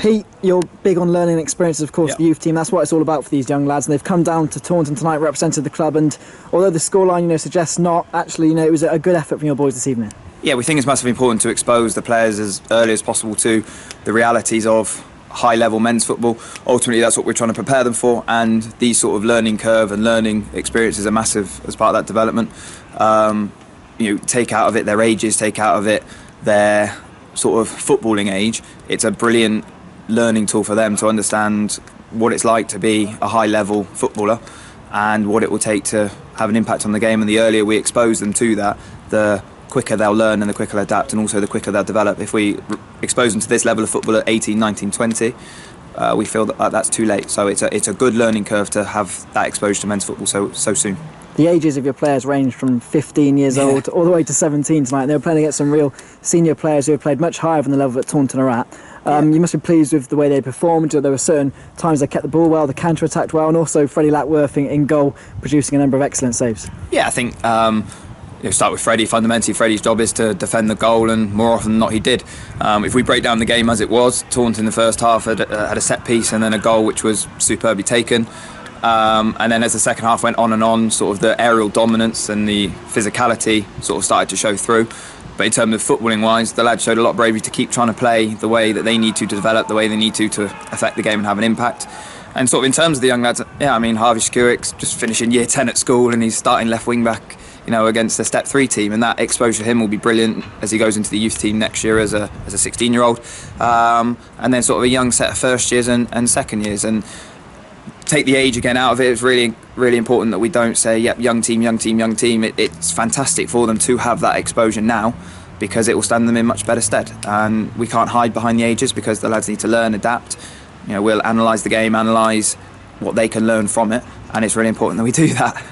Pete, you're big on learning experiences, of course, the youth team. That's what it's all about for these young lads. And they've come down to Taunton tonight, represented the club. And although the scoreline, suggests not, actually, it was a good effort from your boys this evening. Yeah, we think it's massively important to expose the players as early as possible to the realities of high-level men's football. Ultimately, that's what we're trying to prepare them for. And these sort of learning curve and learning experiences are massive as part of that development. Take out of it their ages, take out of it their sort of footballing age. It's a brilliant learning tool for them to understand what it's like to be a high-level footballer and what it will take to have an impact on the game. And the earlier we expose them to that, the quicker they'll learn and the quicker they'll adapt, and also the quicker they'll develop. If we expose them to this level of football at 18, 19, 20, we feel that that's too late. So it's a good learning curve to have that exposure to men's football so soon. The ages of your players range from 15 years old all the way to 17 tonight. They were playing against some real senior players who have played much higher than the level that Taunton are at. You must be pleased with the way they performed. There were certain times they kept the ball well, the counter-attacked well, and also Freddie Lackworth in goal, producing a number of excellent saves. Yeah, I think start with Freddie. Fundamentally, Freddie's job is to defend the goal, and more often than not he did. If we break down the game as it was, Taunton in the first half had a set piece and then a goal which was superbly taken. And then as the second half went on and on, sort of the aerial dominance and the physicality sort of started to show through. But in terms of footballing wise, the lads showed a lot of bravery to keep trying to play the way that they need to develop, the way they need to affect the game and have an impact. And sort of in terms of the young lads, Harvey Skurik's just finishing year 10 at school and he's starting left wing back, against the Step 3 team, and that exposure to him will be brilliant as he goes into the youth team next year as a 16-year-old. And then sort of a young set of first years and second years. And take the age again out of it. It's really, really important that we don't say, young team. It's fantastic for them to have that exposure now because it will stand them in much better stead. And we can't hide behind the ages because the lads need to learn, adapt. We'll analyse the game, analyse what they can learn from it, and it's really important that we do that.